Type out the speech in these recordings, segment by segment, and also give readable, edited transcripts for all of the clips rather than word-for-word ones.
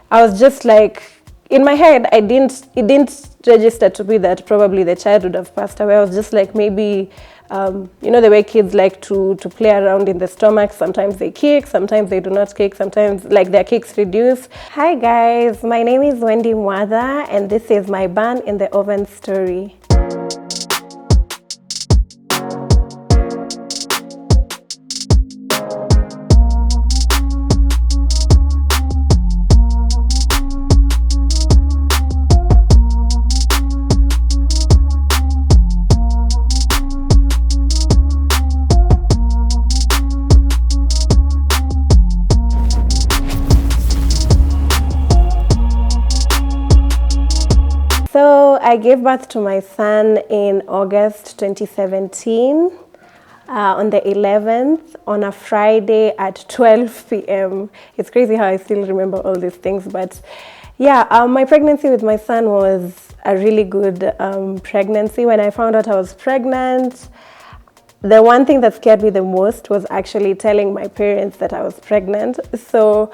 I was just like, in my head, it didn't register to me that probably the child would have passed away. I was just like, maybe, you know, the way kids like to play around in the stomach. Sometimes they kick, sometimes they do not kick, sometimes like their kicks reduce. Hi guys, my name is Wendy Mwatha, and this is my bun in the oven story. So I gave birth to my son in August 2017 on the 11th on a Friday at 12 p.m. It's crazy how I still remember all these things, but yeah, my pregnancy with my son was a really good pregnancy. When I found out I was pregnant, the one thing that scared me the most was actually telling my parents that I was pregnant. So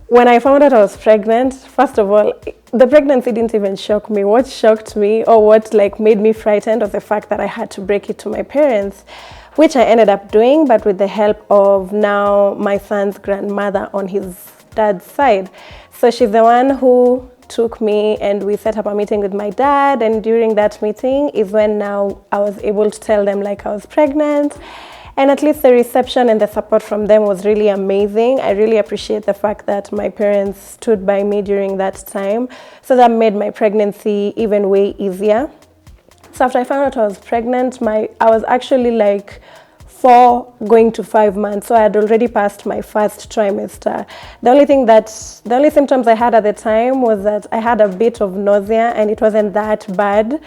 when I found out I was pregnant, first of all, the pregnancy didn't even shock me. What shocked me, or what like made me frightened, was the fact that I had to break it to my parents, which I ended up doing, but with the help of now my son's grandmother on his dad's side. So she's the one who took me, and we set up a meeting with my dad, and during that meeting is when now I was able to tell them like I was pregnant. And at least the reception and the support from them was really amazing. I really appreciate the fact that my parents stood by me during that time. So that made my pregnancy even way easier. So after I found out I was pregnant, I was actually like 4 going to 5 months. So I had already passed my first trimester. The only symptoms I had at the time was that I had a bit of nausea, and it wasn't that bad.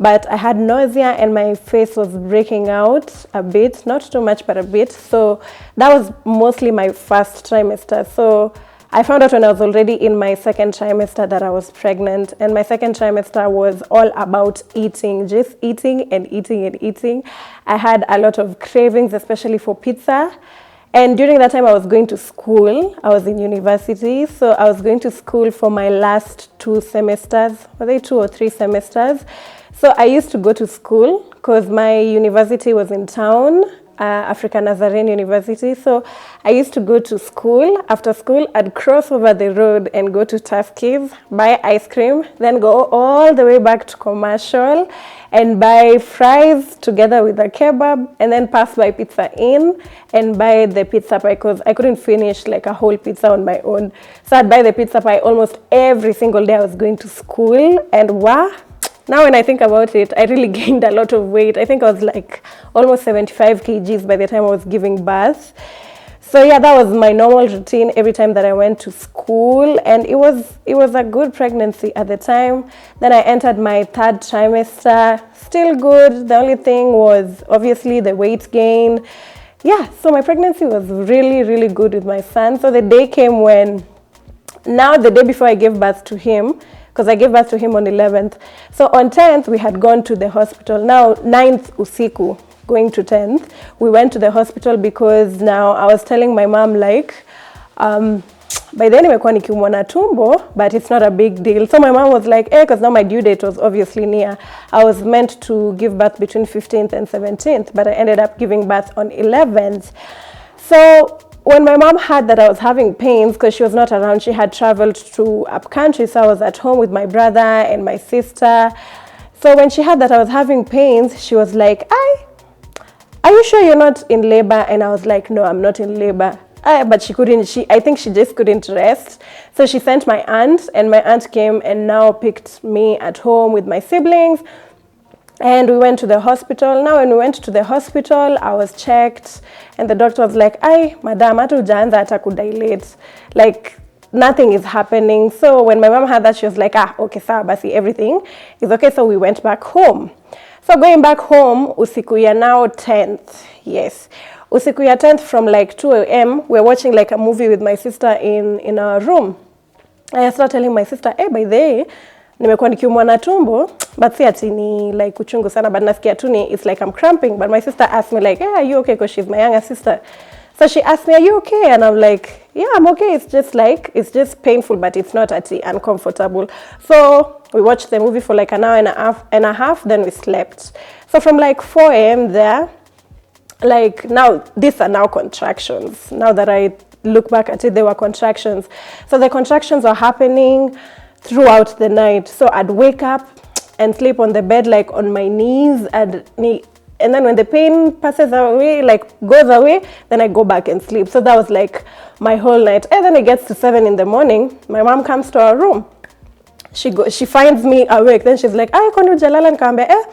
But I had nausea and my face was breaking out a bit, not too much, but a bit. So that was mostly my first trimester. So I found out when I was already in my second trimester that I was pregnant. And my second trimester was all about eating, just eating and eating and eating. I had a lot of cravings, especially for pizza. And during that time, I was going to school. I was in university. So I was going to school for my last 2 semesters. Were they 2 or 3 semesters? So I used to go to school because my university was in town, African Nazarene University. So I used to go to school. After school, I'd cross over the road and go to Tuskys, buy ice cream, then go all the way back to Commercial and buy fries together with a kebab, and then pass by Pizza Inn and buy the pizza pie because I couldn't finish like a whole pizza on my own. So I'd buy the pizza pie almost every single day I was going to school, and wow. Now when I think about it, I really gained a lot of weight. I think I was like almost 75 kgs by the time I was giving birth. So yeah, that was my normal routine every time that I went to school, and it was a good pregnancy at the time. Then I entered my 3rd trimester, still good. The only thing was obviously the weight gain. Yeah, so my pregnancy was really, really good with my son. So the day came when, now the day before I gave birth to him, because I gave birth to him on 11th. So on 10th, we had gone to the hospital. Now 9th usiku, going to 10th, we went to the hospital because now I was telling my mom like, by then nimekuwa nikiumwa na tumbo, but it's not a big deal. So my mom was like, because now my due date was obviously near. I was meant to give birth between 15th and 17th, but I ended up giving birth on 11th. So when my mom heard that I was having pains, because she was not around, she had traveled to up country, so I was at home with my brother and my sister. So when she heard that I was having pains, she was like, are you sure you're not in labor? And I was like, no, I'm not in labor. But I think she just couldn't rest. So she sent my aunt, and my aunt came and now picked me at home with my siblings. And we went to the hospital. Now, when we went to the hospital, I was checked, and the doctor was like, madam, hata hujaanza hata kudilate. Like, nothing is happening. So when my mom heard that, she was like, okay, sawa basi, everything is okay. So we went back home. So going back home, usiku ya now 10th, yes. Usiku ya 10th from like 2 a.m., we're watching like a movie with my sister in our room. And I started telling my sister, by the way, nimekuwa nikiumwa na tumbo, but si ati ni like uchungu sana, but nasikia tu ni, it's like I'm cramping. But my sister asked me like, are you okay? Because she's my younger sister. So she asked me, are you okay? And I'm like, yeah, I'm okay. It's just painful, but it's not actually uncomfortable. So we watched the movie for like an hour and a half, then we slept. So from like 4 a.m. there, like now, these are now contractions. Now that I look back at it, they were contractions. So the contractions are happening throughout the night. So I'd wake up and sleep on the bed, like on my knees, and then when the pain passes away, like goes away, then I go back and sleep. So that was like my whole night. And then it gets to 7 in the morning, my mom comes to our room. She finds me awake. Then she's like, kwani hujalala? Nikamwambia,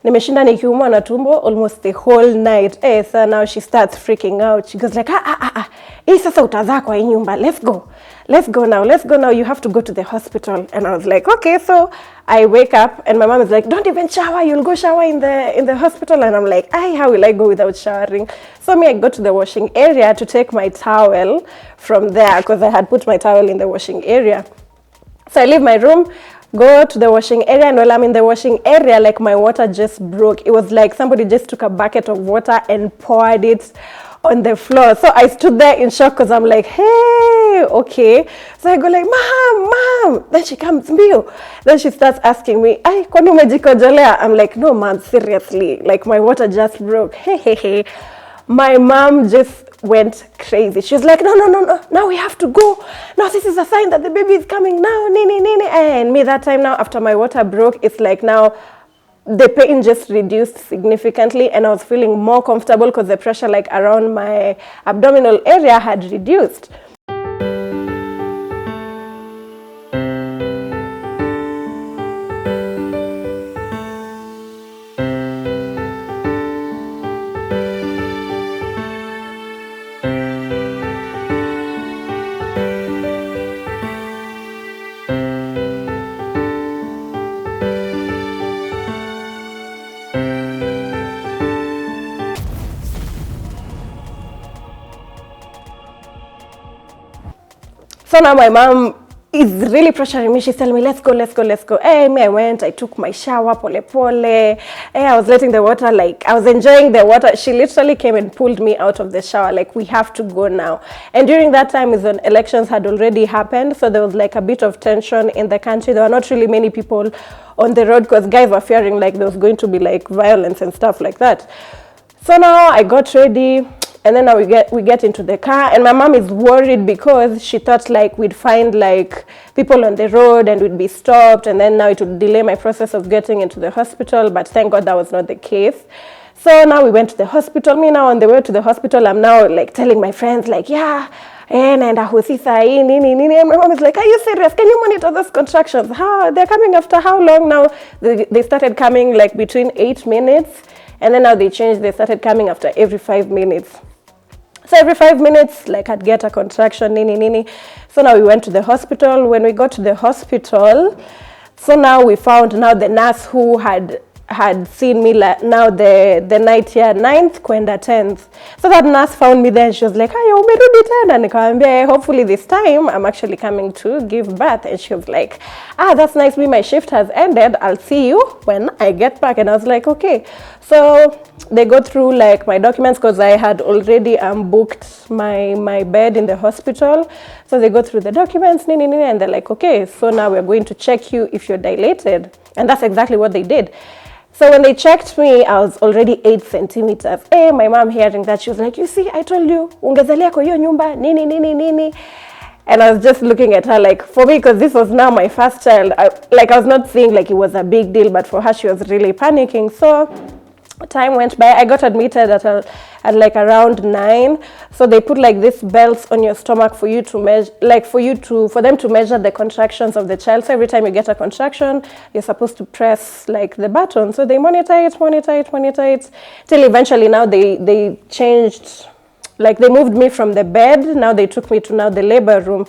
nimeshinda nikiumwa na tumbo almost the whole night. So now she starts freaking out. She goes like, hii sasa utazaa kwa hii nyumba. Let's go now. You have to go to the hospital. And I was like, okay. So I wake up and my mom is like, don't even shower. You'll go shower in the hospital. And I'm like, how will I go without showering? So I go to the washing area to take my towel from there because I had put my towel in the washing area. So I leave my room, go to the washing area, and while I'm in the washing area, like my water just broke. It was like somebody just took a bucket of water and poured it on the floor. So I stood there in shock because I'm like, hey, okay. So I go like, mom. Then she comes, Mio. Then she starts asking me, kwani umejikojolea? I'm like, no, mom, seriously. Like my water just broke. Hey. My mom just went crazy. She was like, no, now we have to go. Now this is a sign that the baby is coming now. Nini. And me that time now, after my water broke, it's like now the pain just reduced significantly and I was feeling more comfortable because the pressure like around my abdominal area had reduced. So now my mom is really pressuring me. She's telling me, let's go. Me, I went, I took my shower, pole. I was letting the water, like, I was enjoying the water. She literally came and pulled me out of the shower, like, we have to go now. And during that time is when elections had already happened. So there was like a bit of tension in the country. There were not really many people on the road because guys were fearing like there was going to be like violence and stuff like that. So now I got ready. And then now we get into the car and my mom is worried because she thought like we'd find like people on the road and we'd be stopped and then now it would delay my process of getting into the hospital, but thank God that was not the case. So now we went to the hospital. Me now on the way to the hospital, I'm now like telling my friends like, naenda hosi sahi, nini. And my mom is like, are you serious? Can you monitor those contractions? They're coming after how long now? They started coming like between 8 minutes and then now they started coming after every 5 minutes. So every 5 minutes, like I'd get a contraction, nini. So now we went to the hospital. When we got to the hospital, so now we found now the nurse who had seen me now the night here 9th kwenda 10th. So that nurse found me there and she was like, umerudi tena? Nikamwambia, hopefully this time I'm actually coming to give birth. And she was like, that's nice, my shift has ended. I'll see you when I get back. And I was like, okay. So they go through like my documents because I had already booked my bed in the hospital. So they go through the documents, nini, and they're like, okay, so now we're going to check you if you're dilated. And that's exactly what they did. So when they checked me, I was already 8 centimeters. My mom hearing that, she was like, you see, I told you, ungezalia kwa hiyo nyumba, nini. And I was just looking at her like, for me, because this was now my first child, I was not saying like it was a big deal, but for her, she was really panicking. So time went by. I got admitted at like around 9. So they put like these belts on your stomach for you to measure, like for them to measure the contractions of the child. So every time you get a contraction, you're supposed to press like the button. So they monitor it till eventually now they changed, like they moved me from the bed. Now they took me to now the labor room.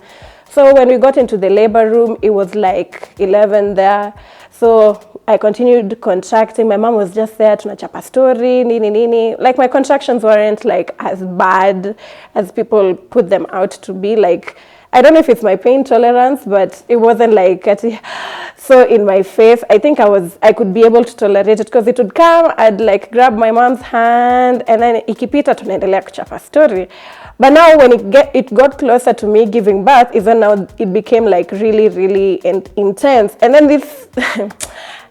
So when we got into the labor room, it was like 11 there. So I continued contracting. My mom was just there, tunachapa story, nini. Like my contractions weren't like as bad as people put them out to be. Like I don't know if it's my pain tolerance, but it wasn't like so in my face. I think I could be able to tolerate it because it would come, I'd like grab my mom's hand and then ikipita tunaendelea kuchapa story. But now when it got closer to me giving birth, is when now it became like really, really intense. And then this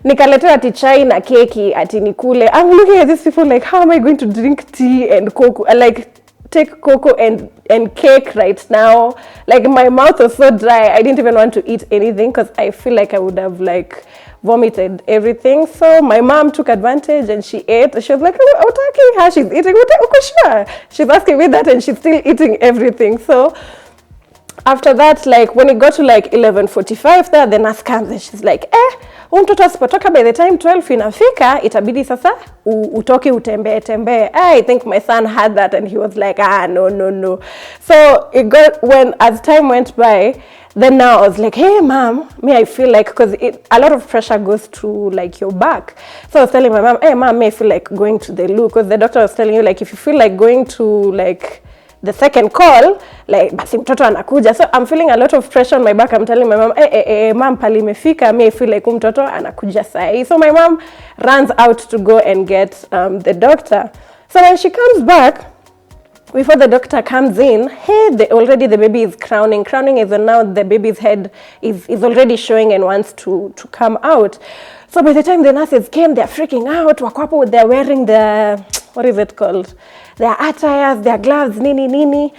nikaletewa ati chai na keki ati nikule. I'm looking at these people like, how am I going to drink tea and cocoa? Like take cocoa and cake right now. Like my mouth was so dry, I didn't even want to eat anything because I feel like I would have like vomited everything. So my mom took advantage and she ate. She was like, oh, talking her, she's eating. Okay, sure. She's asking me that and she's still eating everything. So after that, like when it got to like 11:45 there, the nurse comes and she's like, mtoto asipotoka by the time 12 inafika, itabidi sasa utoke utembee. I think my son had that and he was like, no. So it got, when as time went by, then now I was like, hey mom, I feel like, because a lot of pressure goes through like your back. So I was telling my mom, hey mom, I feel like going to the loo, because the doctor was telling you like if you feel like going to like the second call, like basi mtoto anakuja. So I'm feeling a lot of pressure on my back. I'm telling my mom, mom pali imefika, I feel like mtoto anakuja sahi. So my mom runs out to go and get the doctor. So when she comes back, before the doctor comes in, already the baby is crowning. Crowning is when now the baby's head is already showing and wants to come out. So by the time the nurses came, they're freaking out. Wakwapo, they're wearing the, what is it called? Their attires, their gloves, nini.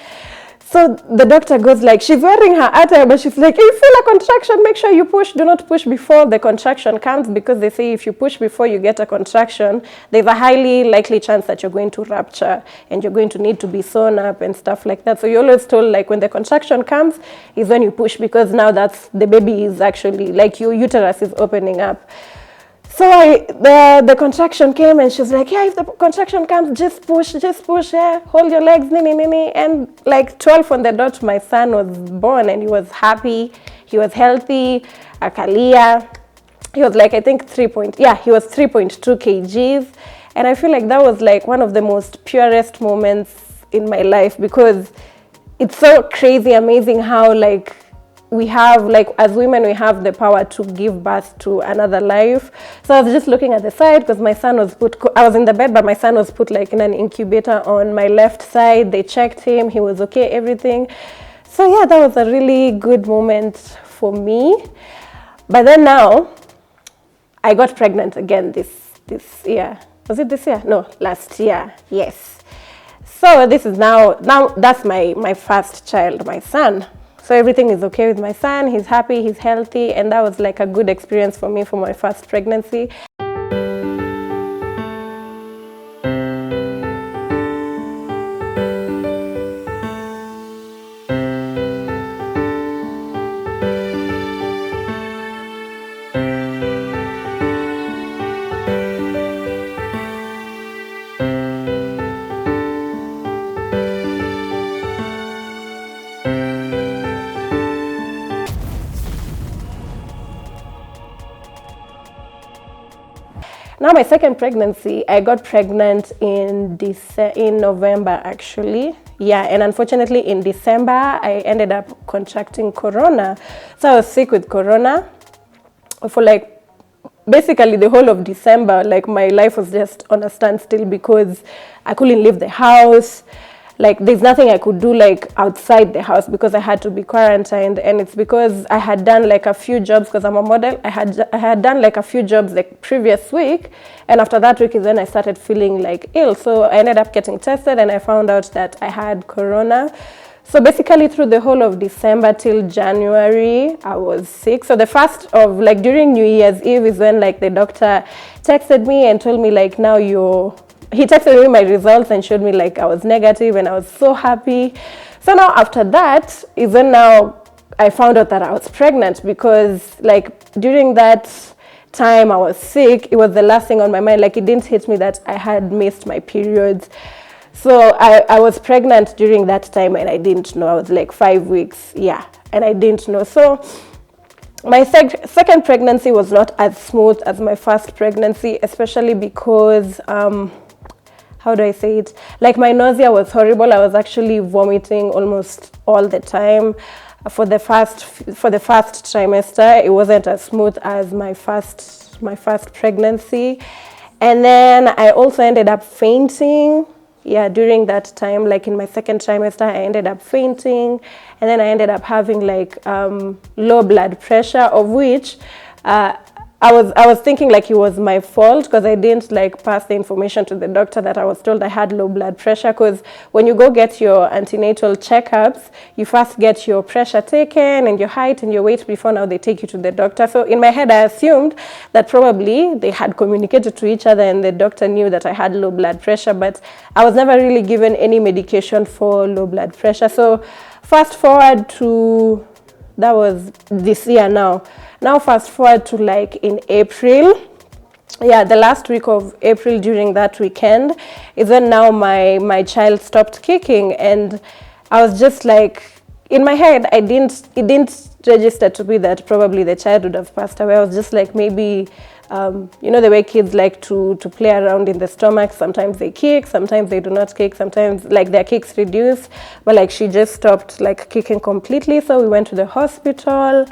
So the doctor goes like, she's wearing her attire, but she's like, if you feel a contraction, make sure you push. Do not push before the contraction comes, because they say if you push before you get a contraction, there's a highly likely chance that you're going to rupture and you're going to need to be sewn up and stuff like that. So you're always told like when the contraction comes is when you push, because now that's the baby is actually like your uterus is opening up. So the contraction came and she's like, if the contraction comes, just push, hold your legs, nini. And like 12 on the dot, my son was born and he was happy, he was healthy, akalia. He was like, I think he was 3.2 kgs. And I feel like that was like one of the most purest moments in my life, because it's so crazy, amazing how like, we have, like, as women, we have the power to give birth to another life. So I was just looking at the side, because my son was I was in the bed, but my son was put like in an incubator on my left side. They checked him, he was okay, everything. So yeah, that was a really good moment for me. But then now, I got pregnant again this year. Was it this year? No, last year, yes. So this is now that's my first child, my son. So everything is okay with my son, he's happy, he's healthy, and that was like a good experience for me for my first pregnancy. Now my second pregnancy, I got pregnant in November actually. Yeah, and unfortunately in December, I ended up contracting corona. So I was sick with corona for like, basically the whole of December. Like my life was just on a standstill because I couldn't leave the house. Like there's nothing I could do like outside the house because I had to be quarantined, and it's because I had done like a few jobs, because I'm a model. I had done like a few jobs the previous week, and after that week is when I started feeling like ill. So I ended up getting tested and I found out that I had corona. So basically through the whole of December till January, I was sick. So the first of like during New Year's Eve is when like the doctor texted me and told me like, now he texted me my results and showed me like I was negative, and I was so happy. So now after that is when now I found out that I was pregnant, because like during that time I was sick, it was the last thing on my mind. Like it didn't hit me that I had missed my periods. So I was pregnant during that time and I didn't know. I was like 5 weeks, and I didn't know. So my second pregnancy was not as smooth as my first pregnancy, especially because how do I say it? Like my nausea was horrible. I was actually vomiting almost all the time. for the first trimester. It wasn't as smooth as my first pregnancy. And then I also ended up fainting. Yeah, during that time, like in my second trimester, I ended up fainting, and then I ended up having like low blood pressure, of which I was thinking like it was my fault because I didn't like pass the information to the doctor that I was told I had low blood pressure. Because when you go get your antenatal checkups, you first get your pressure taken and your height and your weight before now they take you to the doctor. So in my head, I assumed that probably they had communicated to each other and the doctor knew that I had low blood pressure, but I was never really given any medication for low blood pressure. So fast forward to, that was this year now. Now fast forward to like in April. Yeah, the last week of April, during that weekend, is when now my child stopped kicking, and I was just like, in my head, it didn't register to me that probably the child would have passed away. I was just like, maybe, you know, the way kids like to play around in the stomach. Sometimes they kick, sometimes they do not kick, sometimes like their kicks reduce, but like she just stopped like kicking completely. So we went to the hospital.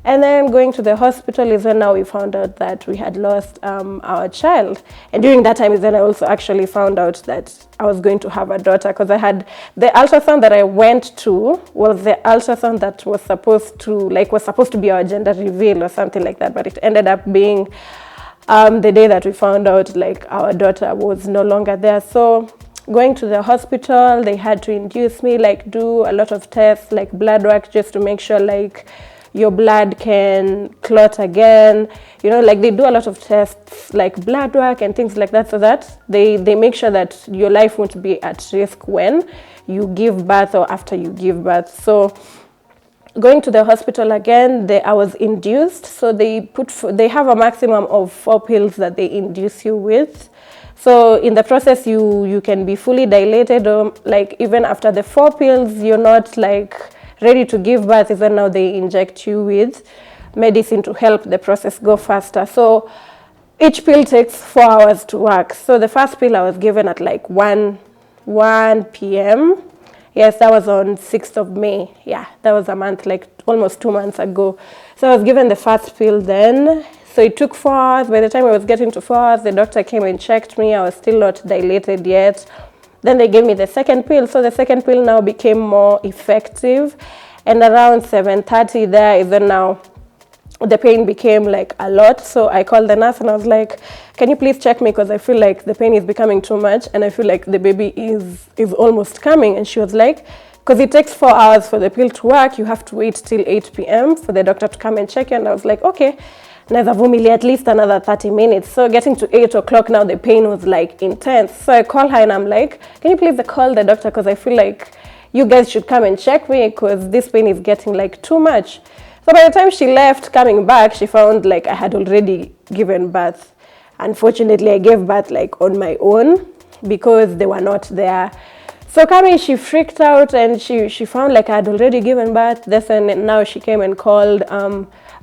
And then going to the hospital is when now we found out that we had lost our child. And during that time is when I also actually found out that I was going to have a daughter, because I had the ultrasound that I went to was the ultrasound that was supposed to be our gender reveal or something like that. But it ended up being the day that we found out like our daughter was no longer there. So going to the hospital, they had to induce me, like do a lot of tests, like blood work, just to make sure like your blood can clot again, you know, like they do a lot of tests like blood work and things like that, so that they make sure that your life won't be at risk when you give birth or after you give birth. So going to the hospital again, I was induced. So they have a maximum of 4 pills that they induce you with. So in the process, you can be fully dilated, or like even after the 4 pills, you're not like ready to give birth, is when now they inject you with medicine to help the process go faster. So each pill takes 4 hours to work. So the first pill I was given at like 1 p.m. Yes, that was on 6th of May. Yeah, that was a month, like almost 2 months ago. So I was given the first pill then. So it took 4 hours. By the time I was getting to 4 hours, the doctor came and checked me. I was still not dilated yet. Then they gave me the second pill. So the second pill now became more effective. And around 7:30 there is when now the pain became like a lot. So I called the nurse and I was like, can you please check me, because I feel like the pain is becoming too much and I feel like the baby is almost coming. And she was like, because it takes 4 hours for the pill to work, you have to wait till 8 p.m. for the doctor to come and check you. And I was like, okay. Naweza vumilia at least another 30 minutes. So getting to 8 o'clock now, the pain was like intense. So I call her and I'm like, can you please call the doctor, because I feel like you guys should come and check me, because this pain is getting like too much. So by the time she left, coming back, she found like I had already given birth. Unfortunately, I gave birth like on my own because they were not there. So coming, she freaked out and she found like I had already given birth. That's when now she came and called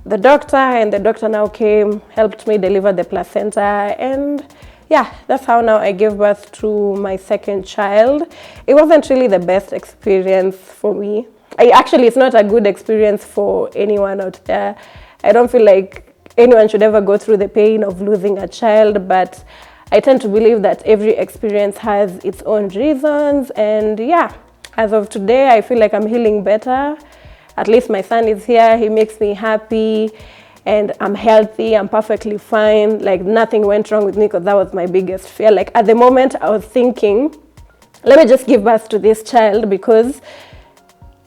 the doctor, and the doctor now came, helped me deliver the placenta, and yeah, that's how now I gave birth to my second child. It wasn't really the best experience for me. It's not a good experience for anyone out there. I don't feel like anyone should ever go through the pain of losing a child, but I tend to believe that every experience has its own reasons. And yeah, as of today, I feel like I'm healing better. At least my son is here. He makes me happy and I'm healthy. I'm perfectly fine. Like nothing went wrong with me, because that was my biggest fear. Like at the moment I was thinking, let me just give birth to this child, because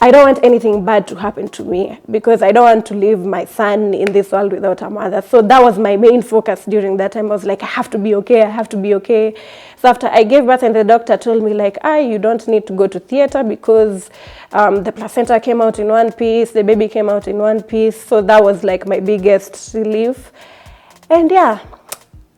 I don't want anything bad to happen to me, because I don't want to leave my son in this world without a mother. So that was my main focus during that time. I was like, I have to be okay. I have to be okay. So after I gave birth, and the doctor told me like, you don't need to go to theater, because the placenta came out in one piece, the baby came out in one piece. So that was like my biggest relief. And yeah,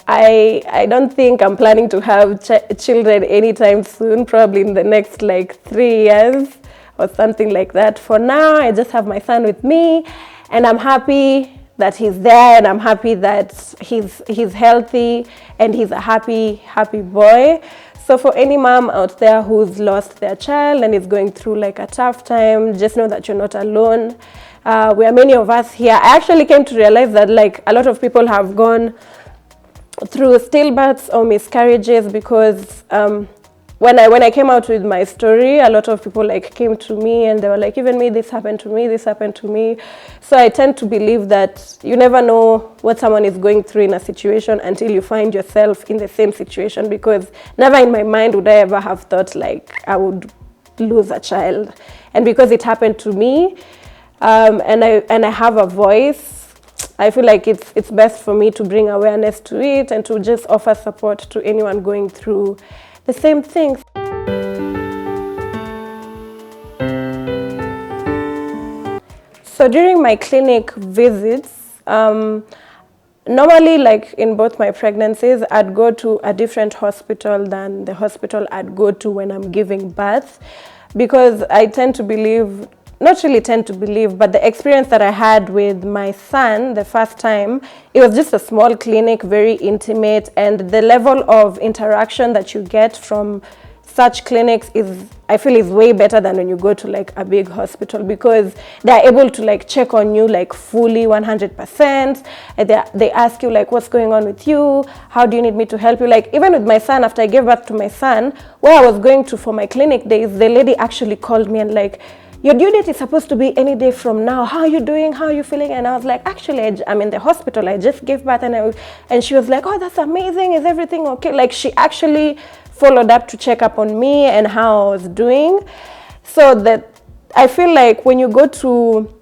I don't think I'm planning to have children anytime soon, probably in the next like 3 years or something like that. For now, I just have my son with me, and I'm happy that he's there, and I'm happy that he's healthy and he's a happy boy. So for any mom out there who's lost their child and is going through like a tough time, just know that you're not alone. We are many of us here. I actually came to realize that like a lot of people have gone through stillbirths or miscarriages, because when I came out with my story, a lot of people like came to me and they were like, even me, this happened to me, this happened to me. So I tend to believe that you never know what someone is going through in a situation until you find yourself in the same situation, because never in my mind would I ever have thought like I would lose a child. And because it happened to me, and I have a voice, I feel like it's best for me to bring awareness to it and to just offer support to anyone going through the same things. So during my clinic visits, normally like in both my pregnancies, I'd go to a different hospital than the hospital I'd go to when I'm giving birth, because I tend to believe, not really tend to believe, but the experience that I had with my son the first time, it was just a small clinic, very intimate, and the level of interaction that you get from such clinics I feel is way better than when you go to like a big hospital, because they're able to like check on you like fully 100%. And they ask you like, what's going on with you? How do you need me to help you? Like even with my son, after I gave birth to my son, where I was going to for my clinic days, the lady actually called me and like, your due date is supposed to be any day from now. How are you doing? How are you feeling? And I was like, actually, I'm in the hospital. I just gave birth. And she was like, oh, that's amazing. Is everything okay? Like she actually followed up to check up on me and how I was doing. So that I feel like when you go to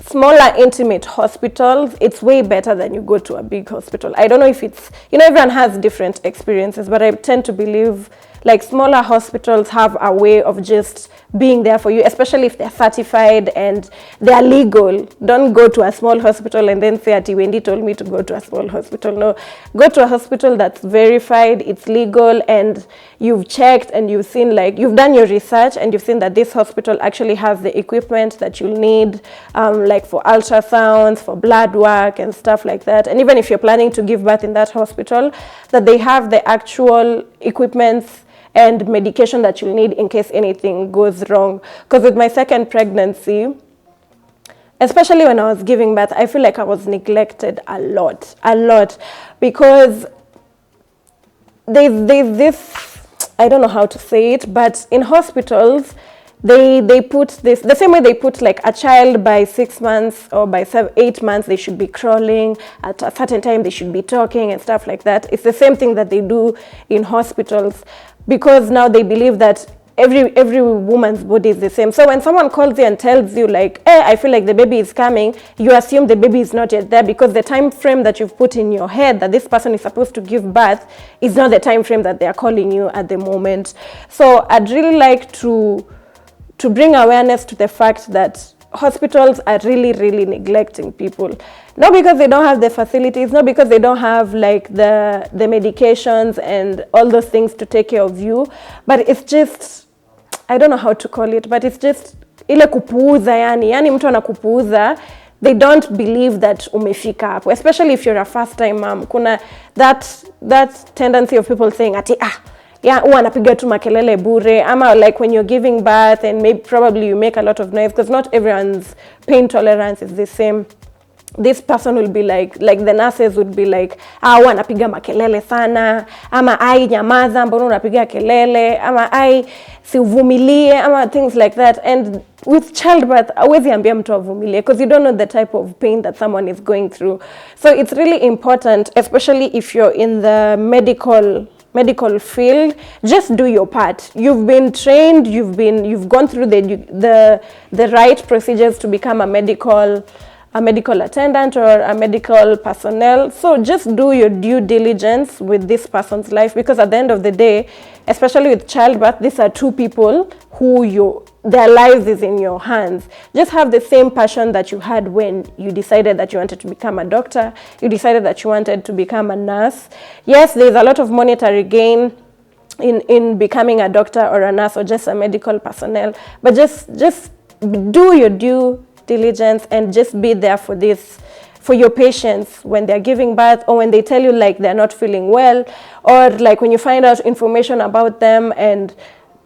smaller, intimate hospitals, it's way better than you go to a big hospital. I don't know if it's, everyone has different experiences, but I tend to believe like smaller hospitals have a way of just being there for you, especially if they're certified and they're legal. Don't go to a small hospital and then say, Ati Wendy told me to go to a small hospital. No, go to a hospital that's verified, it's legal, and you've checked and you've seen, like, you've done your research and you've seen that this hospital actually has the equipment that you'll need, like for ultrasounds, for blood work and stuff like that. And even if you're planning to give birth in that hospital, that they have the actual equipments and medication that you'll need in case anything goes wrong. Because with my second pregnancy, especially when I was giving birth, I feel like I was neglected a lot, because there's this, I don't know how to say it, but in hospitals, they put this, the same way they put like a child by 6 months or by 8 months, they should be crawling, at a certain time they should be talking and stuff like that. It's the same thing that they do in hospitals, because now they believe that every woman's body is the same. So when someone calls you and tells you like, hey, I feel like the baby is coming, you assume the baby is not yet there, because the time frame that you've put in your head that this person is supposed to give birth is not the time frame that they are calling you at the moment. So I'd really like to bring awareness to the fact that hospitals are really neglecting people. Not because they don't have the facilities, not because they don't have like the medications and all those things to take care of you, but it's just, I don't know how to call it, but it's just ile kupuuza, yani mtu anakupuuza. They don't believe that umefika hapo, especially if you're a first time mom. Kuna that tendency of people saying ati yeah, anapiga tu makelele bure, ama like when you're giving birth and maybe probably you make a lot of noise, because not everyone's pain tolerance is the same. This person will be like the nurses would be like, anapiga makelele sana, ama nyamaza, mbona unapiga kelele, ama si uvumilie, ama things like that. And with childbirth, hawezi ambia mtu avumilie, because you don't know the type of pain that someone is going through. So it's really important, especially if you're in the medical field, just do your part. You've been trained, you've gone through the right procedures to become a medical attendant or a medical personnel. So just do your due diligence with this person's life, because at the end of the day, especially with childbirth, these are two people who their lives is in your hands. Just have the same passion that you had when you decided that you wanted to become a doctor, you decided that you wanted to become a nurse. Yes, there's a lot of monetary gain in becoming a doctor or a nurse or just a medical personnel, but just do your due diligence and just be there for this for your patients when they're giving birth, or when they tell you like they're not feeling well, or like when you find out information about them and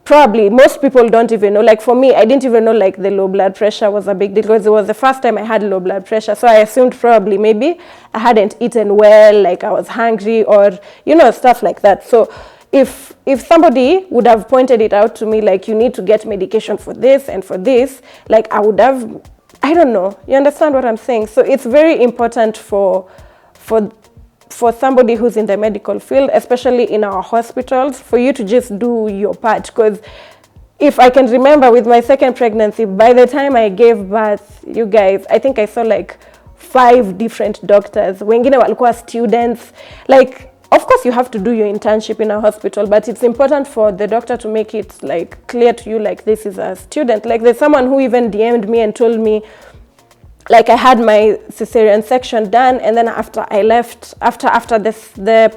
probably most people don't even know. Like for me, I didn't even know like the low blood pressure was a big deal, because it was the first time I had low blood pressure. So I assumed probably maybe I hadn't eaten well, like I was hungry, or, you know, stuff like that. So if somebody would have pointed it out to me, like you need to get medication for this and for this, like I would have, I don't know, you understand what I'm saying? So it's very important for somebody who's in the medical field, especially in our hospitals, for you to just do your part. Because if I can remember with my second pregnancy, by the time I gave birth, you guys, I think I saw like 5 different doctors. Wengine walikuwa students. Like, of course you have to do your internship in a hospital, but it's important for the doctor to make it like clear to you, like this is a student. Like there's someone who even DM'd me and told me, like I had my cesarean section done, and then after I left, after this, the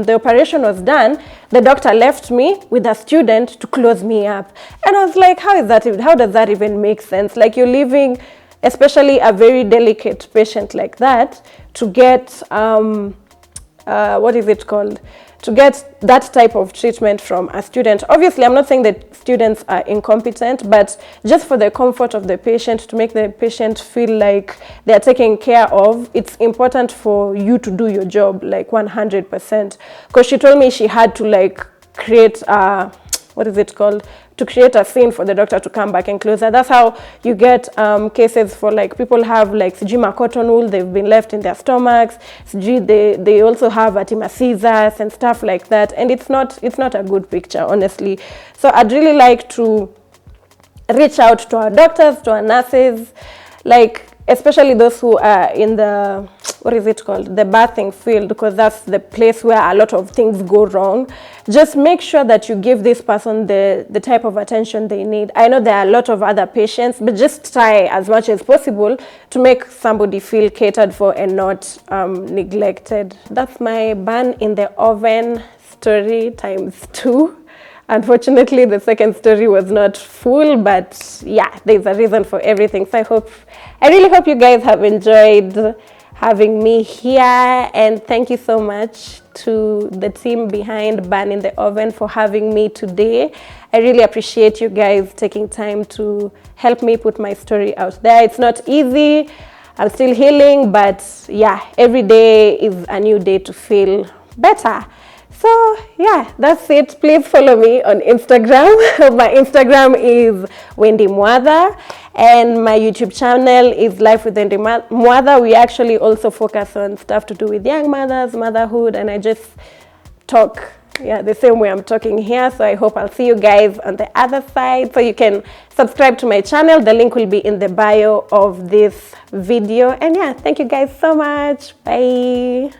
operation was done, the doctor left me with a student to close me up. And I was like, how does that even make sense? Like you're leaving, especially a very delicate patient like that, to get, what is it called? To get that type of treatment from a student. Obviously, I'm not saying that students are incompetent, but just for the comfort of the patient, to make the patient feel like they're taken care of, it's important for you to do your job like 100%. Because she told me she had to like create a, what is it called? To create a scene for the doctor to come back and close her. That's how you get cases for like people have like sijima cotton wool, they've been left in their stomachs. They also have atimacizas and stuff like that. And it's not a good picture, honestly. So I'd really like to reach out to our doctors, to our nurses, like especially those who are in the, what is it called, the birthing field, because that's the place where a lot of things go wrong. Just make sure that you give this person the type of attention they need. I know there are a lot of other patients, but just try as much as possible to make somebody feel catered for and not neglected. That's my bun in the oven story ×2. Unfortunately, the second story was not full, but yeah, there's a reason for everything. So I really hope you guys have enjoyed having me here, and thank you so much to the team behind Bun in the Oven for having me today. I really appreciate you guys taking time to help me put my story out there. It's not easy. I'm still healing, but yeah, every day is a new day to feel better. So yeah, that's it. Please follow me on Instagram. My Instagram is Wendy Mwatha, and my YouTube channel is Life with Wendy Mwatha. We actually also focus on stuff to do with young mothers, motherhood, and I just talk, yeah, the same way I'm talking here. So I hope I'll see you guys on the other side. So you can subscribe to my channel. The link will be in the bio of this video. And yeah, thank you guys so much. Bye.